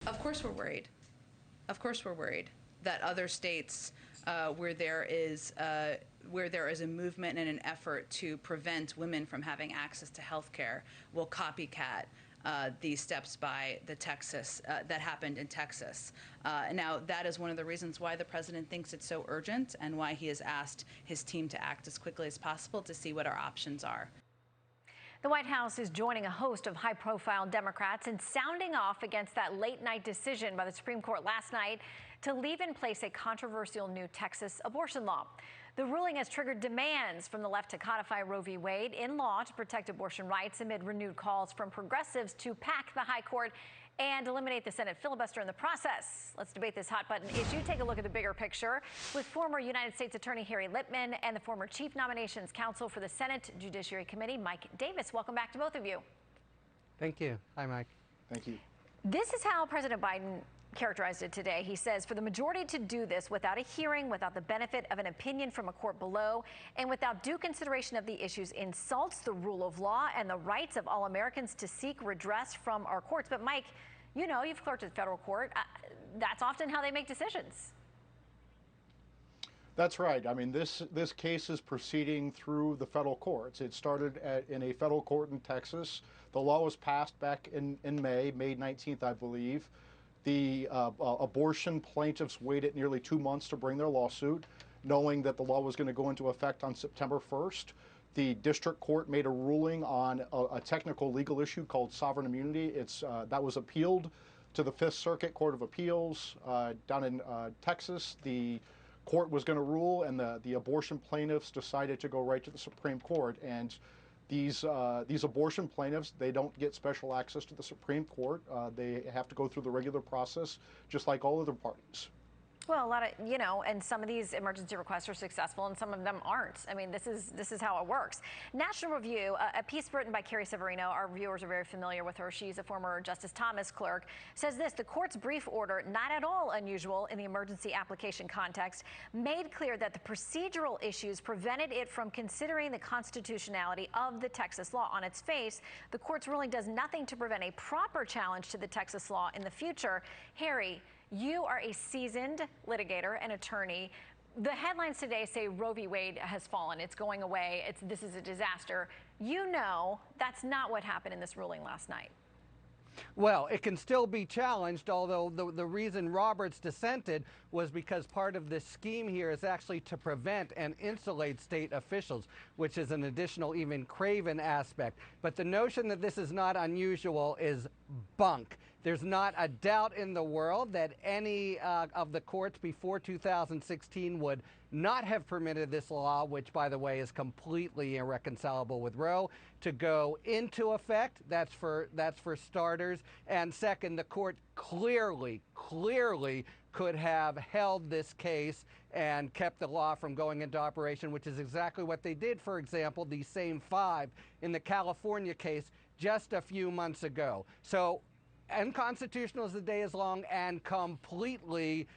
Of course we're worried. Of course we're worried that other states where there is a movement and an effort to prevent women from having access to health care will copycat these steps by the Texas that happened in Texas. Now, that is one of the reasons why the president thinks it's so urgent and why he has asked his team to act as quickly as possible to see what our options are. The White House is joining a host of high-profile Democrats in sounding off against that late-night decision by the Supreme Court last night to leave in place a controversial new Texas abortion law. The ruling has triggered demands from the left to codify Roe v. Wade in law to protect abortion rights amid renewed calls from progressives to pack the high court and eliminate the Senate filibuster in the process. Let's debate this hot-button issue. Take a look at the bigger picture with former United States Attorney Harry Litman and the former Chief Nominations Counsel for the Senate Judiciary Committee, Mike Davis. Welcome back to both of you. Thank you. Hi, Mike. Thank you. This is how President Biden characterized it today. He says, for the majority to do this without a hearing, without the benefit of an opinion from a court below, and without due consideration of the issues insults the rule of law and the rights of all Americans to seek redress from our courts. But Mike, you know, you've clerked at the federal court. That's often how they make decisions. That's right. I mean, this case is proceeding through the federal courts. It started in a federal court in Texas. The law was passed back in May 19th, I believe. The abortion plaintiffs waited nearly 2 months to bring their lawsuit, knowing that the law was going to go into effect on September 1st. The district court made a ruling on a technical legal issue called sovereign immunity. That was appealed to the Fifth Circuit Court of Appeals down in Texas. The court was going to rule, and the abortion plaintiffs decided to go right to the Supreme Court. And these abortion plaintiffs, they don't get special access to the Supreme Court. They have to go through the regular process, just like all other parties. Well, a lot of, you know, and some of these emergency requests are successful and some of them aren't. I mean, this is how it works. National Review, a piece written by Carrie Severino, our viewers are very familiar with her. She's a former Justice Thomas clerk, says this: the court's brief order, not at all unusual in the emergency application context, made clear that the procedural issues prevented it from considering the constitutionality of the Texas law. On its face, the court's ruling does nothing to prevent a proper challenge to the Texas law in the future. Harry, you are a seasoned litigator and attorney. The headlines today say Roe v. Wade has fallen. It's going away. This is a disaster. You know that's not what happened in this ruling last night. Well, it can still be challenged, although the reason Roberts dissented was because part of this scheme here is actually to prevent and insulate state officials, which is an additional, even craven aspect. But the notion that this is not unusual is bunk. There's not a doubt in the world that any of the courts before 2016 would not have permitted this law, which, by the way, is completely irreconcilable with Roe, to go into effect. That's for starters. And second, the court clearly could have held this case and kept the law from going into operation, which is exactly what they did, for example, the same 5 in the California case just a few months ago. So unconstitutional as the day is long, and completely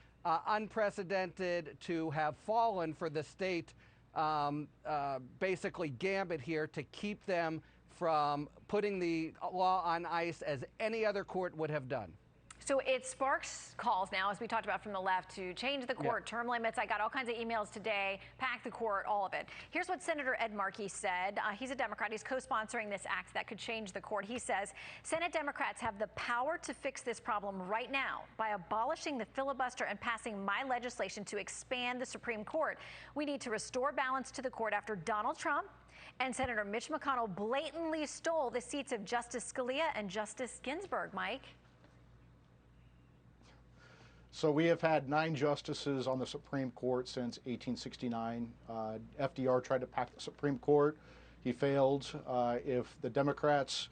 unprecedented to have fallen for the state basically gambit here to keep them from putting the law on ice as any other court would have done. So it sparks calls now, as we talked about, from the left to change the court, term limits. I got all kinds of emails today, pack the court, all of it. Here's what Senator Ed Markey said. He's a Democrat. He's co-sponsoring this act that could change the court. He says, Senate Democrats have the power to fix this problem right now by abolishing the filibuster and passing my legislation to expand the Supreme Court. We need to restore balance to the court after Donald Trump and Senator Mitch McConnell blatantly stole the seats of Justice Scalia and Justice Ginsburg. Mike? So we have had 9 justices on the Supreme Court since 1869. FDR tried to pack the Supreme Court. He failed. If the Democrats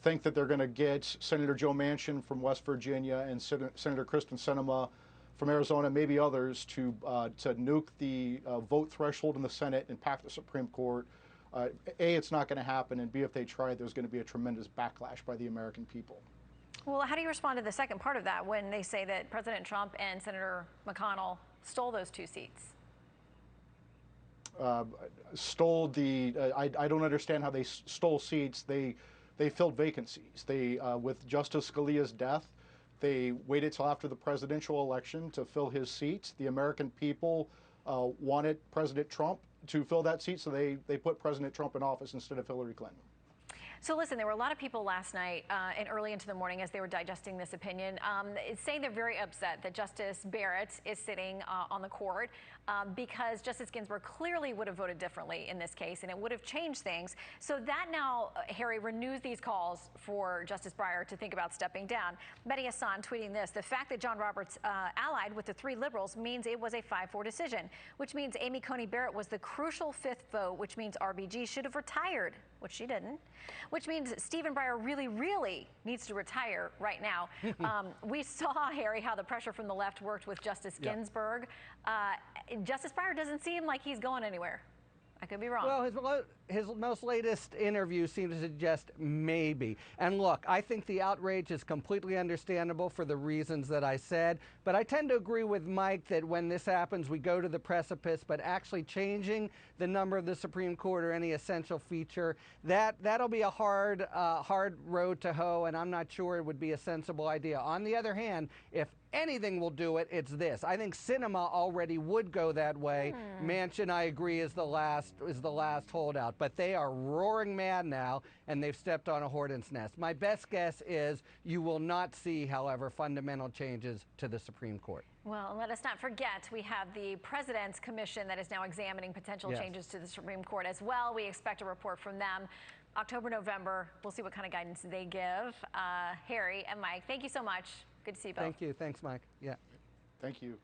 think that they're going to get Senator Joe Manchin from West Virginia and Senator Kristen Sinema from Arizona, maybe others, to nuke the vote threshold in the Senate and pack the Supreme Court, A, it's not going to happen, and B, if they try, there's going to be a tremendous backlash by the American people. Well, how do you respond to the second part of that when they say that President Trump and Senator McConnell stole those 2 seats? Stole the, I don't understand how they stole seats. They filled vacancies. With Justice Scalia's death, They waited till after the presidential election to fill his seat. The American people wanted President Trump to fill that seat, so they put President Trump in office instead of Hillary Clinton. So listen, there were a lot of people last night and early into the morning as they were digesting this opinion saying they're very upset that Justice Barrett is sitting on the court because Justice Ginsburg clearly would have voted differently in this case and it would have changed things. So that now, Harry, renews these calls for Justice Breyer to think about stepping down. Mehdi Hassan tweeting this: the fact that John Roberts allied with the 3 liberals means it was a 5-4 decision, which means Amy Coney Barrett was the crucial 5th vote, which means RBG should have retired, which she didn't, which means Stephen Breyer really needs to retire right now. We saw, Harry, how the pressure from the left worked with Justice Ginsburg. Justice Breyer doesn't seem like he's going anywhere. I could be wrong. Well, his most latest interview seems to suggest maybe. And look, I think the outrage is completely understandable for the reasons that I said, but I tend to agree with Mike that when this happens, we go to the precipice, but actually changing the number of the Supreme Court or any essential feature, that'll be a hard road to hoe, and I'm not sure it would be a sensible idea. On the other hand, if anything will do it, it's this. I think cinema already would go that way. Manchin, I agree, is the last holdout, but they are roaring mad now, and they've stepped on a hornet's nest. My best guess is you will not see, however, fundamental changes to the Supreme Court. Well, let us not forget, we have the President's Commission that is now examining potential changes to the Supreme Court as well. We expect a report from them October, November. We'll see what kind of guidance they give. Harry and Mike, thank you so much. Good to see you both. Thank you. Thanks, Mike. Yeah. Thank you.